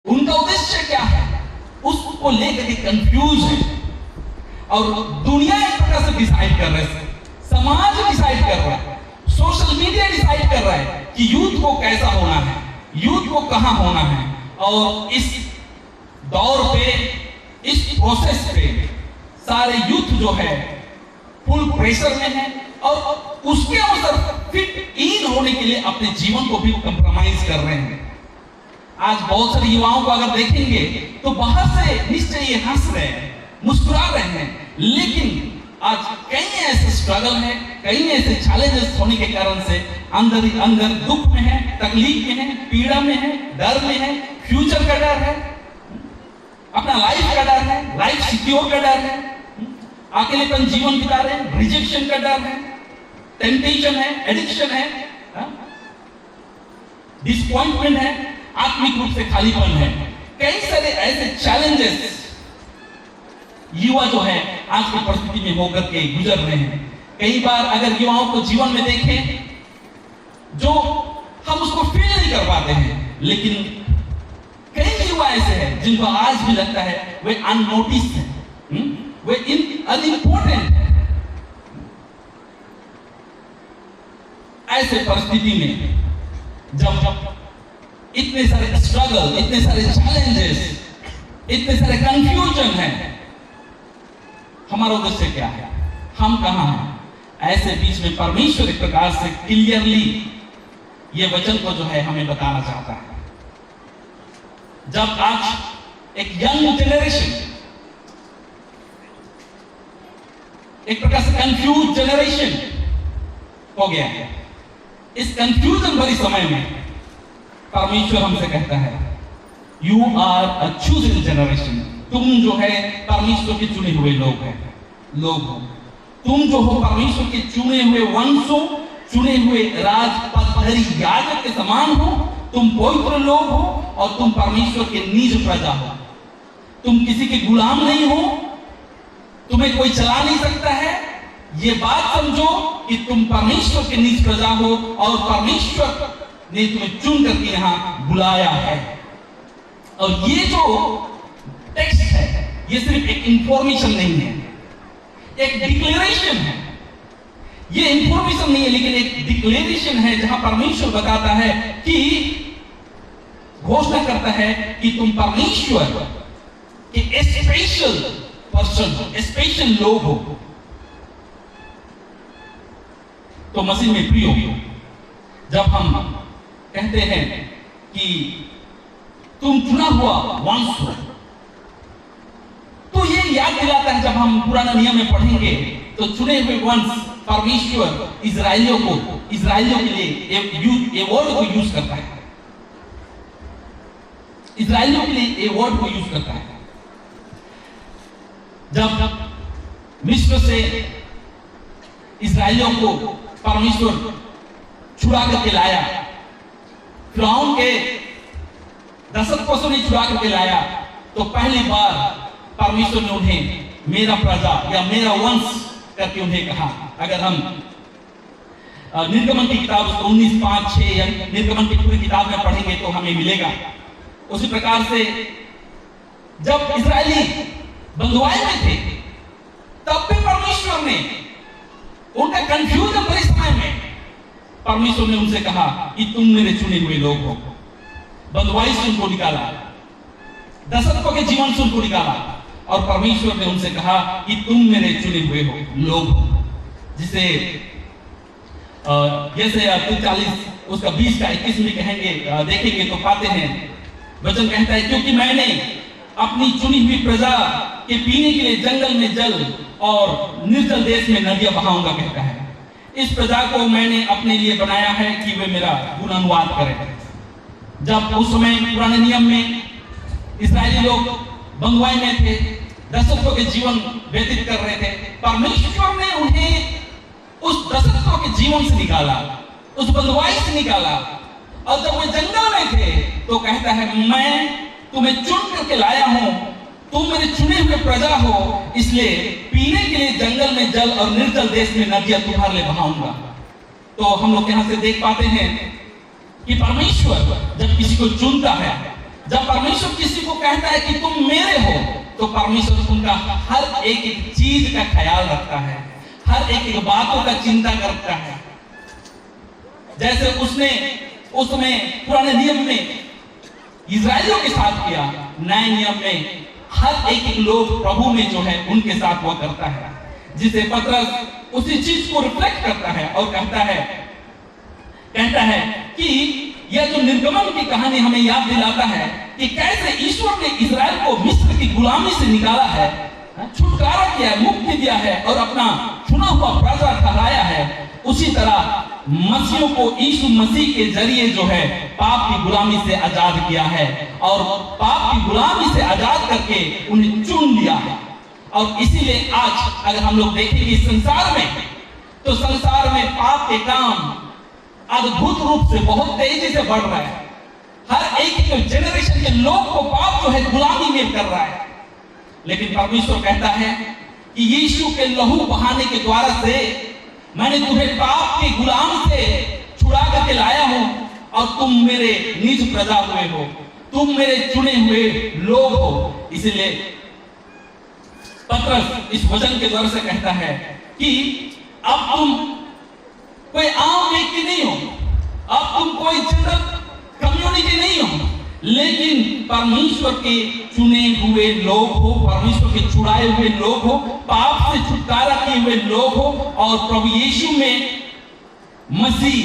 उनका उद्देश्य क्या है उसको लेकर के कंफ्यूज है। और दुनिया एक प्रकार से डिसाइड कर रहे है, समाज डिसाइड कर रहा है, सोशल मीडिया डिसाइड कर रहा है कि यूथ को कैसा होना है, यूथ को कहां होना है। और इस दौर पे, इस प्रोसेस पे सारे यूथ जो है फुल प्रेशर में है और उसके अनुसार फिट इन होने के लिए अपने जीवन को भी कंप्रोमाइज कर रहे हैं। आज बहुत सारे युवाओं को अगर देखेंगे तो बाहर से निश्चय ये हंस रहे हैं, मुस्कुरा रहे हैं, लेकिन आज कई ऐसे स्ट्रगल है, कई ऐसे चैलेंजेस होने के कारण से अंदर ही अंदर दुख में है, तकलीफ में है, पीड़ा में है, डर में है, फ्यूचर का डर है, अपना लाइफ का डर है, लाइफ सिक्योर का डर है, अकेलेपन जीवन बिता रहे हैं, रिजेक्शन का डर है, टेम्पटेशन है, एडिक्शन है, डिसअपॉइंटमेंट है, आत्मिक रूप से खालीपन है। कई सारे ऐसे चैलेंजेस युवा जो है आज की परिस्थिति में होकर के गुजर रहे हैं। कई बार अगर युवाओं को जीवन में देखें जो हम उसको फील नहीं कर पाते हैं, लेकिन कई युवा ऐसे हैं जिनको आज भी लगता है वे अननोटिस है, वे अनइम्पोर्टेंट है। ऐसे परिस्थिति में जब इतने सारे स्ट्रगल, इतने सारे चैलेंजेस, इतने सारे कंफ्यूजन है, हमारा उद्देश्य क्या है, हम कहां हैं? ऐसे बीच में परमेश्वर एक प्रकार से क्लियरली ये वचन को जो है हमें बताना चाहता है। जब आज एक यंग जनरेशन, एक प्रकार से कंफ्यूज जनरेशन हो गया है, इस कंफ्यूजन भरी समय में परमेश्वर हमसे कहता है you are a chosen generation, तुम जो है परमेश्वर के चुने हुए लोग हो। तुम जो हो परमेश्वर के चुने हुए वंश हो, चुने हुए राजपदधारी याजक के समान हो, तुम पवित्र लोग हो और तुम परमेश्वर के निज प्रजा हो। तुम किसी के गुलाम नहीं हो, तुम्हें कोई चला नहीं सकता है। ये बात समझो कि तुम परमेश्वर के निज प्रजा हो और परमेश्वर ने तुम्हें चुन करके यहां बुलाया है। और ये जो टेक्स्ट है ये सिर्फ एक इंफॉर्मेशन नहीं है, एक डिक्लेरेशन है। ये इंफॉर्मेशन नहीं है लेकिन एक डिक्लेरेशन है जहां परमेश्वर बताता है कि घोषणा करता है कि तुम परमेश्वर के स्पेशल पर्सन हो, स्पेशल लोग हो। तो मसीह में प्रिय हो, जब हम कहते हैं कि तुम चुना हुआ वंश हो, तो ये याद दिलाता है। जब हम पुराना नियम में पढ़ेंगे तो चुने हुए वंश परमेश्वर इजराइलियों के लिए एक वर्ड को यूज करता है, इजराइलियों के लिए एक वर्ड को यूज करता है। जब मिस्र से इजराइलियों को परमेश्वर छुड़ा करके लाया, फिरौन के दशरथ को नहीं छुड़ा करके लाया, तो पहली बार परमेश्वर ने उन्हें मेरा प्रजा या मेरा वंश करके उन्हें कहा। अगर हम निर्गमन की किताब 19:5-6 या निर्गमन की पूरी किताब में पढ़ेंगे तो हमें मिलेगा। उसी प्रकार से जब इजरायली बंधुआई में थे तब भी परमेश्वर ने उनका कंफ्यूजन भरे समय में परमेश्वर ने उनसे कहा कि तुम मेरे चुने हुए लोग हो। बंधुआई से उनको निकाला, दशरथ के जीवन से उनको निकाला और परमेश्वर ने उनसे कहा कि तुम मेरे चुने हुए हो लोग हो। जिसे जैसे 43 उसका 20 का 21 में कहेंगे, देखेंगे तो पाते हैं वचन कहता है क्योंकि मैंने अपनी चुनी हुई प्रजा के पीने के लिए जंगल में जल और निर्जल देश में नदियां बहाऊंगा, कहता है। इस प्रजा को मैंने अपने लिए बनाया है कि वे मेरा गुण अनुवाद करें। जब उस समय पुराने नियम में इस्राएली लोग बंधुआई में थे, दशरथों के जीवन व्यतीत कर रहे थे, परमेश्वर ने उन्हें उस दशरथों के जीवन से निकाला, उस बंधुआई से निकाला। और जब वे जंगल में थे तो कहता है मैं तुम्हें चुन करके लाया हूं, तुम मेरे चुने हुए प्रजा हो, इसलिए पीने के लिए जंगल में जल और निर्जल देश में नदियां तुम्हारे लिए बहाऊंगा। तो हम लोग यहां से देख पाते हैं कि परमेश्वर जब किसी को चुनता है, जब परमेश्वर किसी को कहता है कि तुम मेरे हो, तो परमेश्वर उनका हर एक एक चीज का ख्याल रखता है, हर एक एक बातों का चिंता करता है। जैसे उसने उसमें पुराने नियम में इजराइलियों के साथ किया, नए नियम में हर एक एक लोग प्रभु में जो है उनके साथ वो करता है, जिसे पतरस उसी चीज को रिफ्लेक्ट करता है और कहता है कि यह जो निर्गमन की कहानी हमें याद दिलाता है कि कैसे ईश्वर ने इजराइल को मिस्र की गुलामी से निकाला है, छुटकारा किया, मुक्ति दिया है और अपना चुना हुआ प्रजा ठहराया है। उसी तरह मसीहों को यीशु मसीह के जरिए जो है पाप की गुलामी से आजाद किया है और पाप की गुलामी से आजाद करके उन्हें चुन लिया है। और इसीलिए आज अगर हम लोग देखेंगे संसार में, तो संसार में पाप के काम अद्भुत रूप से बहुत तेजी से बढ़ रहा है। हर एक जनरेशन के लोग को पाप जो है गुलामी में कर रहा है। लेकिन परमेश्वर कहता है कि यीशु के लहू बहाने के द्वारा से मैंने तुम्हें पाप के गुलाम से छुड़ा करके लाया हूं और तुम मेरे निज प्रजा हुए हो, तुम मेरे चुने हुए लोग हो। इसलिए पतरस इस वचन के द्वारा से कहता है कि अब तुम कोई आम व्यक्ति नहीं हो, अब तुम कोई जनरल कम्युनिटी नहीं हो, लेकिन परमेश्वर के चुने हुए लोग हो, परमेश्वर के छुड़ाए हुए लोग हो, पाप से छुटकारा किए हुए लोग हो और प्रभु यीशु में मसीह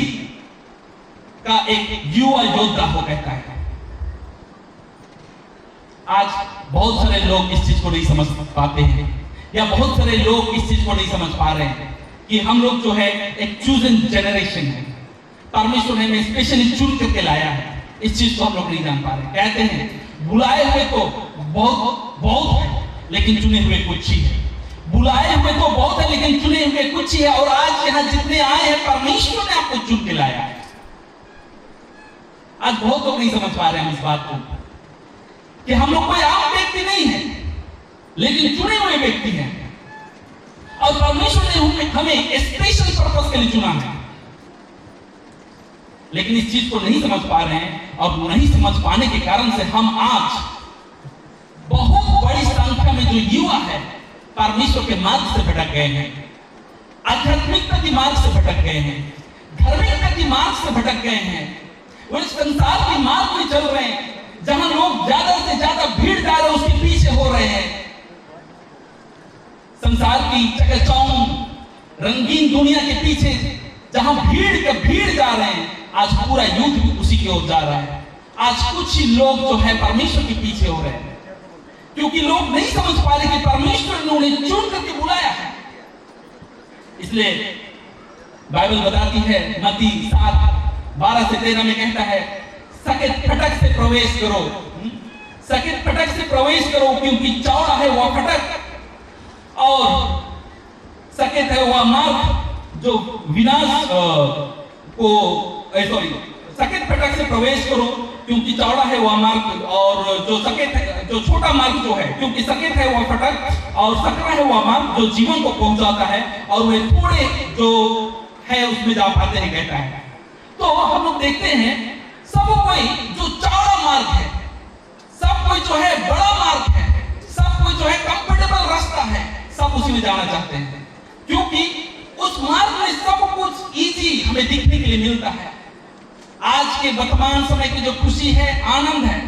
का एक युवा योद्धा हो, कहता है। आज बहुत सारे लोग इस चीज को नहीं समझ पाते हैं, या बहुत सारे लोग इस चीज को नहीं समझ पा रहे हैं कि हम लोग जो है एक चूजन जनरेशन है, परमेश्वर ने हमें स्पेशली चुन करके लाया है। इस चीज को हम लोग नहीं जान पा रहे। कहते हैं बुलाए हुए तो बहुत है, लेकिन चुने हुए कुछ ही है। बुलाए हुए तो बहुत है, लेकिन चुने हुए कुछ ही है। और आज यहाँ जितने आए हैं, परमेश्वर ने आपको चुन के लाया है। आज बहुत लोग नहीं समझ पा रहे हैं इस बात को कि हम लोग कोई आम व्यक्ति नहीं है, लेकिन चुने हुए व्यक्ति हैं और परमेश्वर ने हमें स्पेशल पर्पस के लिए चुना है। लेकिन इस चीज को नहीं समझ पा रहे हैं और नहीं समझ पाने के कारण से हम आज बहुत बड़ी संख्या में जो युवा है परमेश्वर के मार्ग से भटक गए हैं, आध्यात्मिकता के मार्ग से भटक गए हैं, धार्मिकता के मार्ग से भटक गए हैं। वो इस संसार के मार्ग में चल रहे हैं, जहां लोग ज्यादा से ज्यादा भीड़ जा रहे हैं उसके पीछे हो रहे हैं। संसार की चकाचौंध रंगीन दुनिया के पीछे जहां भीड़ जा रहे हैं, आज पूरा यूथ भी उसी की ओर जा रहा है। आज कुछ ही लोग जो है परमेश्वर के पीछे हो रहे हैं, क्योंकि लोग नहीं समझ पा रहे कि परमेश्वर ने उन्हें चुन करके बुलाया है। इसलिए बाइबल बताती है, मत्ती 7:12-13 में कहता है, सकेत फटक से प्रवेश करो, सकेत फटक से प्रवेश करो, क्योंकि चौड़ा है वह फटक और सकेत है वह मार्ग जो विनाश को सकेत फटक से प्रवेश करो, क्योंकि चौड़ा है वह मार्ग, और जो सकेत है, जो छोटा मार्ग जो है, क्योंकि सकेत है वह फटक और सकरा है वह मार्ग जो जीवन को पहुंचाता है, और वे थोड़े जो है उसमें जा पाते हैं, कहता है। तो हम लोग देखते हैं सब कोई जो चौड़ा मार्ग है, सब कोई जो है बड़ा मार्ग है, सब कोई जो है कंफर्टेबल रास्ता है, सब उसी में जाना चाहते हैं, क्योंकि उस मार्ग में सब कुछ इजी हमें दिखने के लिए मिलता है। आज के वर्तमान समय की जो खुशी है, आनंद है,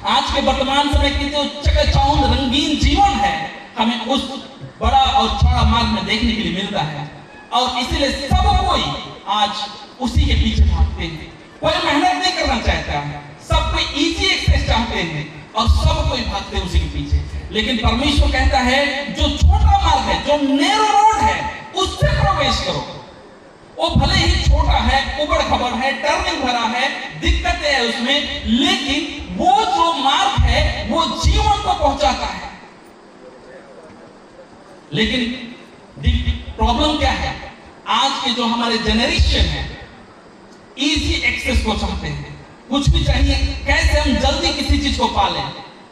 आज के वर्तमान समय की जो चकाचौंध रंगीन जीवन है, हमें उस बड़ा और चौड़ा मार्ग में देखने के लिए मिलता है। और इसीलिए सब कोई आज उसी के पीछे भागते हैं। कोई मेहनत नहीं करना चाहता है, सब कोई इजी एक्सेस चाहते हैं और सब कोई भागते हैं उसी के पीछे। लेकिन परमेश्वर कहता है जो छोटा मार्ग है, जो नैरो रोड है, उससे प्रवेश करो। वो भले ही छोटा है, उबड़ खबड़ है, टर्निंग भरा है, दिक्कतें है उसमें, लेकिन वो जो मार्ग है वो जीवन को पहुंचाता है। लेकिन प्रॉब्लम क्या है, आज के जो हमारे जनरेशन है इजी एक्सेस को चाहते हैं। कुछ भी चाहिए, कैसे हम जल्दी किसी चीज को पालें,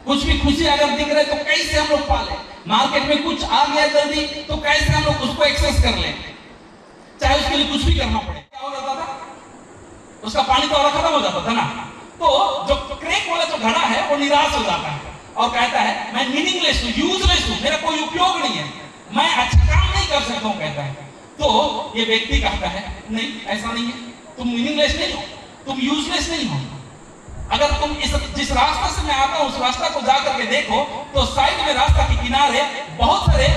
कुछ भी खुशी अगर दिख रहे तो कैसे हम लोग पालें, मार्केट में कुछ आ गया जल्दी तो कैसे हम लोग उसको एक्सेस कर लें, चाहे उसके लिए कुछ भी करना पड़े। क्या हो जाता था, उसका पानी तो खत्म हो जाता था ना, तो जो क्रैक वाला जो घड़ा है वो निराश हो जाता है और कहता है मैं मीनिंगलेस हूँ, यूजलेस हूँ, मेरा कोई उपयोग नहीं है, मैं अच्छा काम नहीं कर सकता हूँ, कहता है। तो ये व्यक्ति कहता है नहीं, ऐसा नहीं है, तुम मीनिंगलेस नहीं हो, तुम यूजलेस नहीं हो। अगर तुम जिस रास्ते से मैं आता हूँ उस रास्ता को जा करके देखो तो साइड में रास्ता के किनारे बहुत सारे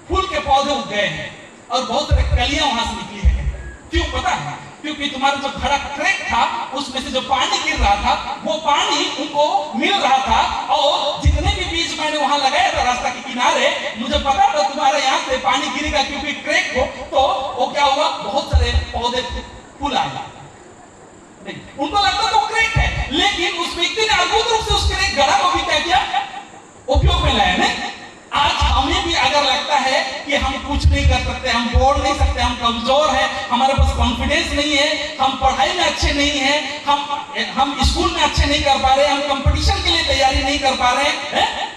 फूल के पौधे उग गए हैं और बहुत सारे कलियां वहां से निकली है। क्यों पता है? क्योंकि तुम्हारा जो घड़ा क्रैक था उसमें से जो पानी गिर रहा था वो पानी उनको मिल रहा था, और जितने भी बीज मैंने वहां लगाया था रास्ता के किनारे, मुझे पता था तुम्हारे यहाँ से पानी गिरेगा क्योंकि क्रैक हो, तो वो क्या हुआ, बहुत सारे पौधे फूल आए। उनको लगता तो क्रैक है, लेकिन उस व्यक्ति ने अद्भुत रूप से उस क्रैक घड़ा को भी क्या किया, उपयोग में लाया। नहीं, आज हमें भी अगर लगता है कि हम कुछ नहीं कर सकते, हम बोल नहीं सकते, हम कमजोर हैं, हमारे पास कॉन्फिडेंस नहीं है, हम पढ़ाई में अच्छे नहीं हैं, हम स्कूल में अच्छे नहीं कर पा रहे, हम कंपटीशन के लिए तैयारी नहीं कर पा रहे हैं,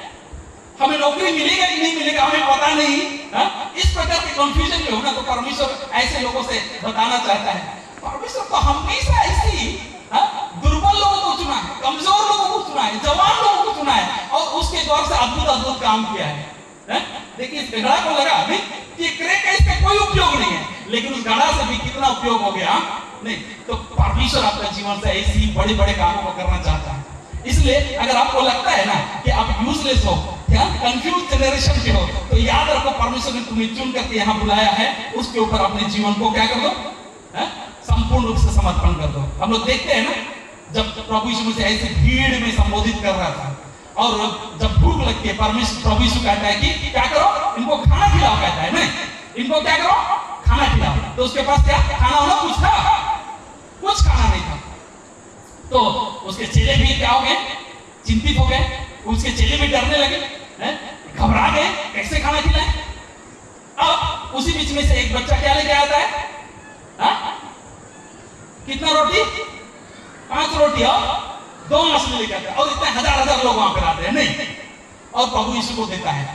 हमें नौकरी मिलेगा कि नहीं मिलेगा हमें पता नहीं, इस प्रकार के कंफ्यूजन में होना, तो परमेश्वर ऐसे लोगों से बताना चाहता है, परमेश्वर तो हमेशा ऐसी दुर्बल लोगों को चुना है, कमजोर लोगों को चुना है, जवान लोगों को चुना है और उसके द्वार से अद्भुत अद्भुत काम किया है। देखिए इस घड़ा को लगा नहीं कि क्रैक का इसका कोई उपयोग नहीं है, लेकिन उस घड़ा से भी कितना उपयोग हो गया। नहीं तो परमेश्वर आपका जीवन से ऐसी बड़े बड़े कामों को करना चाहता है। इसलिए अगर आपको लगता है ना कि आप यूजलेस हो, क्या कंफ्यूज जनरेशन के हो, तो याद रखो परमेश्वर ने तुम्हें चुन करके यहाँ बुलाया है, उसके ऊपर अपने जीवन को क्या कर दो, संपूर्ण रूप से समर्पण कर दो। हम लोग देखते हैं ना, जब प्रभु यीशु मसीह ऐसे भीड़ में संबोधित कर रहा था और जब भूख लगती है, परमेश्वर प्रभु यीशु कहता है कि क्या करो, इनको खाना खिलाओ, कहता है नहीं, इनको क्या करो, खाना खिलाओ। तो उसके पास क्या खाना होना, कुछ था, कुछ खाना नहीं था। तो उसके चेले भी क्या हो गए, चिंतित हो गए, उसके चेले भी डरने लगे, घबरा गए, कैसे खाना खिलाएं। अब उसी बीच में से एक बच्चा क्या लेके आता है, कितना रोटी, 5 रोटी और 2 मछली लेकर आता है, और इतने हजार हजार लोग वहां पर आते हैं। नहीं, और प्रभु यीशु को देता है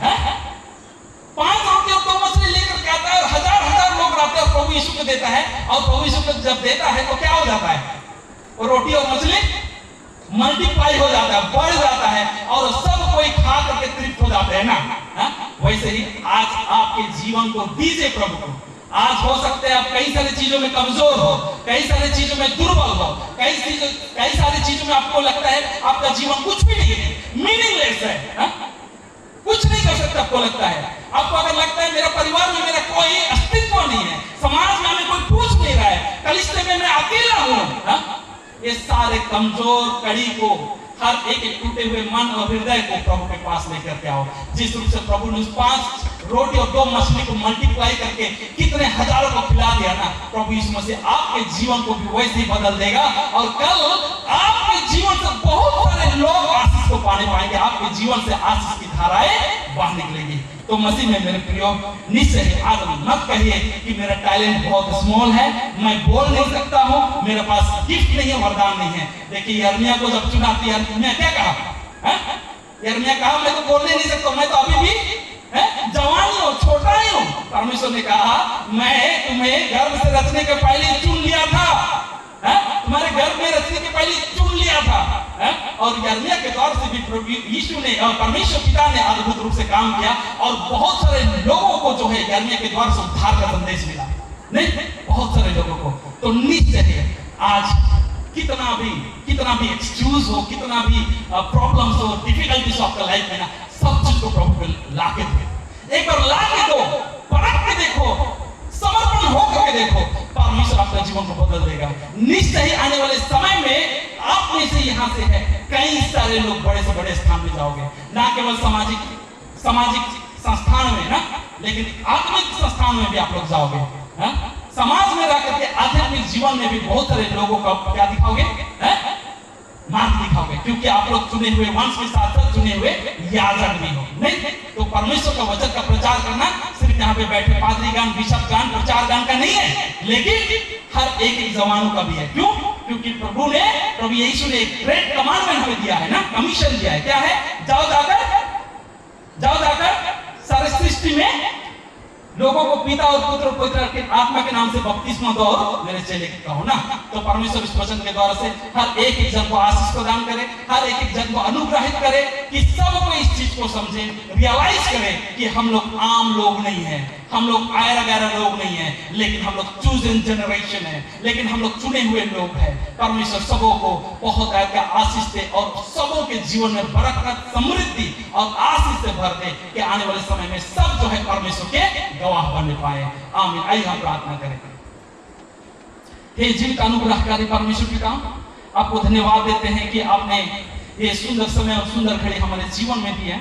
5 रोटी और 2 मछली लेकर के आता है, और हजार हजार लोग आते हैं और प्रभु यीशु को देता है। और प्रभु यीशु को जब देता है तो क्या हो जाता है, और रोटी और मछली मल्टीप्लाई हो जाता है, बढ़ जाता है, और सब कोई खा करके तृप्त हो जाते हैं ना। वैसे ही आज आपके जीवन को दीजिए प्रभु को। आज हो सकते हैं आप कई सारी चीजों में कमजोर हो, कई सारी चीजों में दुर्बल हो, कई सारी चीजों में आपको लगता है आपका जीवन कुछ भी नहीं है, मीनिंगलेस है, कुछ नहीं कर सकता। आपको लगता है, आपको अगर लगता है मेरा परिवार में मेरा कोई अस्तित्व नहीं है, समाज में हमें कोई पूछ नहीं रहा है, कलिसिया में मैं अकेला हूं, ये सारे कमजोर कड़ी को, हर एक टूटे हुए मन और हृदय को प्रभु के पास लेकर के आओ। जिस रूप से प्रभु ने 5 रोटी और 2 मछली को मल्टीप्लाई करके कितने हजारों को खिला दिया ना, प्रभु यीशु मसीह आपके जीवन को भी वैसे ही बदल देगा, और कल आपके जीवन से बहुत सारे लोग आशीष को पाने पाएंगे, आपके जीवन से आशीष की धाराएं बाहर निकलेंगी। तो मसीह में मेरे प्रियो, निश्चय ही आज मत कहिए कि मेरा टैलेंट बहुत स्मॉल है, मैं बोल नहीं सकता हूँ, मेरे पास गिफ्ट नहीं है, वरदान नहीं है। देखिए यिर्मयाह को जब चुना, यिर्मयाह क्या कहा, यिर्मयाह कहा मैं तो बोलने नहीं सकता, मैं तो अभी भी जवान ही हूँ, छोटा ही हूँ। परमेश्वर ने कहा मैं तुम्हें गर्भ से रचने के पहले चुन लिया था, तुम्हारे गर्भ में रचने के पहले चुन लिया था। और यिर्मयाह के तौर से भी प्रभु यीशु ने और परमेश्वर पिता ने अद्भुत रूप से काम किया, और बहुत सारे लोगों को जो है यिर्मयाह के द्वार से उद्धार का संदेश मिला, नहीं बहुत सारे लोगों को। तो निश्चय आज कितना भी एक्सक्यूज हो, कितना भी प्रॉब्लम्स हो, डिफिकल्टीज हो आपका लाइफ में ना, सब चीज को प्रभु को लाके दो, एक बार लाके दो, परख के देखो, समर्पण होकर के देखो, परमेश्वर आपका जीवन को बदल देगा। निश्चय ही आने वाले समय में आप में से यहाँ से है कई सारे लोग बड़े से बड़े स्थान में जाओगे, ना केवल सामाजिक संस्थान में ना, लेकिन आत्मिक संस्थान में भी आप लोग जाओगे। समाज में रह करके आध्यात्मिक जीवन में भी बहुत सारे लोगों का क्या दिखाओगे, मार्ग दिखाओगे, क्योंकि आप लोग चुने हुए वंश के साथ साथ चुने हुए याजक भी हो। नहीं तो परमेश्वर का वचन का प्रचार करना सिर्फ यहाँ पे बैठे पादरी गान, बिशप गान, प्रचार गान का नहीं है, लेकिन हर एक जवानों का भी है। क्यों? क्योंकि प्रभु यीशु ने एक ग्रेट कमांडमेंट हमें दिया है ना, कमीशन दिया है। क्या है? जाओ जाकर सारे सृष्टि में लोगों को पिता और पुत्र और पवित्र के आत्मा के नाम से बपतिस्मा दो और मेरे चेले कहो ना। तो परमेश्वर इस वचन के द्वारा से हर एक जन को आशीष प्रदान करे, हर एक जन को अनुग्रहित करे कि सब कोई इस चीज को समझे, रियलाइज करे कि हम लोग आम लोग नहीं है, हम लोग आयरा गैरा लोग नहीं है, लेकिन हम लोग चूजन जनरेशन है, लेकिन हम लोग चुने हुए लोग हैं। परमेश्वर सबों को बहुत आशीष दे और सबों के जीवन में बरकत, समृद्धि और आशीष से भर दे कि आने वाले समय में सब जो है परमेश्वर के गवाह बनने पाए। आमीन। आइए हम प्रार्थना करें। हे जीवित अनुग्रहकारी परमेश्वर पिता, आपको धन्यवाद देते हैं कि आपने ये सुंदर समय और सुंदर घड़ी हमारे जीवन में दी है,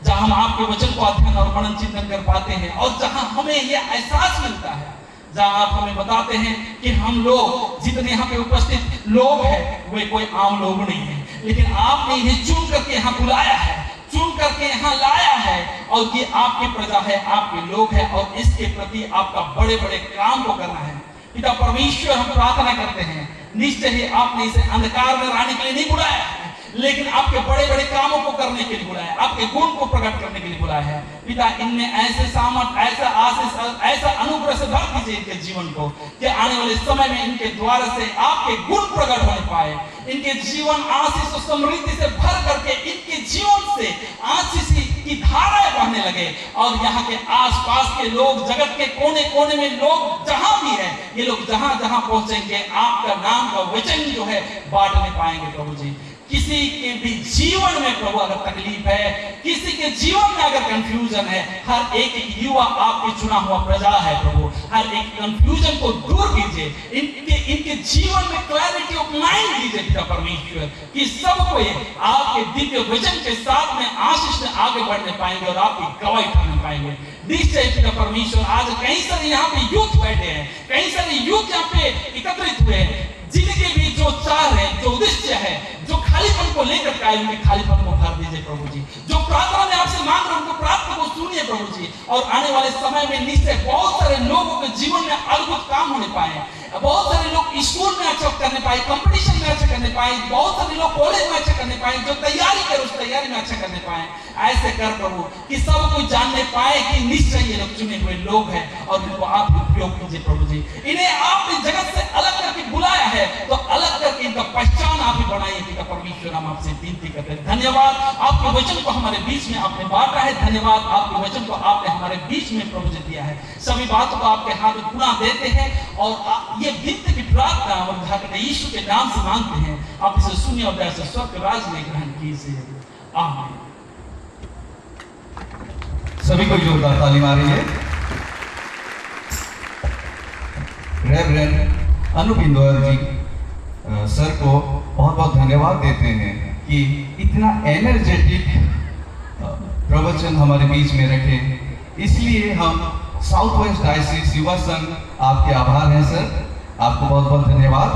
जहां हम आपके वचन को अध्ययन और मनन चिंतन कर पाते हैं, और जहां हमें ये एहसास मिलता है, जहां आप हमें बताते हैं कि हम लोग जितने यहाँ पे उपस्थित लोग हैं वे कोई आम लोग नहीं है, लेकिन आपने इन्हें चुन करके यहाँ बुलाया है, चुन करके यहाँ लाया है, और ये आपकी प्रजा है, आपके लोग हैं, और इसके प्रति आपका बड़े बड़े काम को करना है। पिता परमेश्वर, हम प्रार्थना करते हैं, निश्चय ही आपने इसे अंधकार में रहने के लिए नहीं बुलाया है, लेकिन आपके बड़े बड़े कामों को करने के लिए बुलाया है, आपके गुण को प्रकट करने के लिए बुलाया है। पिता, इनमें ऐसे सामर्थ, ऐसा आशीष, ऐसा अनुग्रह से भर दीजिए इनके जीवन को, कि आने वाले समय में इनके द्वारा से आपके गुण प्रकट होने पाए, इनके जीवन आशीष और समृद्धि से भर करके इनके जीवन से आशीष की धाराएं बहने लगे, और यहाँ के आसपास के लोग, जगत के कोने कोने में लोग जहां भी है, ये लोग जहां जहां पहुंचेंगे आपका नाम का वचन जो है बांटने पाएंगे। प्रभु जी, किसी के भी जीवन में प्रभु अगर तकलीफ है, किसी के जीवन में अगर कंफ्यूजन है, हर एक युवा आपके चुना हुआ प्रजा है प्रभु, हर एक कंफ्यूजन को दूर कीजिए, इनके जीवन में क्लैरिटी ऑफ माइंड दीजिए पिता परमेश्वर, कि सब कोई आपके दिव्य वचन के साथ में आशीष में आगे बढ़ने पाएंगे और आपकी गवाही करने पाएंगे। निश्चय पिता परमेश्वर, आज कई सारे यहाँ पे यूथ बैठे हैं, कई सारे यूथ यहाँ पे एकत्रित हुए हैं, जिनके भी जो चाह है, जो उद्देश्य है, जो खालीपन को लेकर के आए, उनके खालीपन को भर दीजिए प्रभु जी। जो प्रार्थना में आपसे मांग रहे हैं, उनको प्रार्थना को सुनिए प्रभु जी, और आने वाले समय में निश्चय बहुत सारे लोगों के जीवन में अद्भुत काम होने पाए, बहुत सारे लोग स्कूल में अच्छा करने पाए, कंपटीशन में अच्छा करने पाए, बहुत सारे लोग कॉलेज में अच्छा करने पाए, जो तैयारी करे उस तैयारी में अच्छा करने पाए। ऐसे कर प्रभु कि सब कोई जानने पाए कि निश्चय ये लोग चुने हुए लोग हैं, और इनको आप उपयोग कीजिए प्रभु जी। इन्हें आपने जगत से अलग करके बुलाया है, तो अलग करके इनका पहचान आप ही बनाइए पिता परमेश्वर, हम आपसे विनती करते हैं। धन्यवाद, आपके वचन को हमारे बीच में आपने बांटा है, धन्यवाद आपके वचन को आपने हमारे बीच में प्रभु जी दिया है। सभी बातों को आपके हाथ में पुनः देते हैं, और ये विनती की प्रार्थना और घाटे यीशु के नाम से मांगते हैं। आप इसे सुनिए और जैसे स्वर्ग राज में ग्रहण कीजिए। आमीन। सभी को जोरदार ताली मारिए। रेवरेंड अनुप इंदौर जी सर को बहुत बहुत धन्यवाद देते हैं कि इतना एनर्जेटिक प्रवचन हमारे बीच में रखे। इसलिए हम साउथ वेस्ट डायसिस युवा संघ आपके आभार हैं सर, आपको बहुत बहुत धन्यवाद।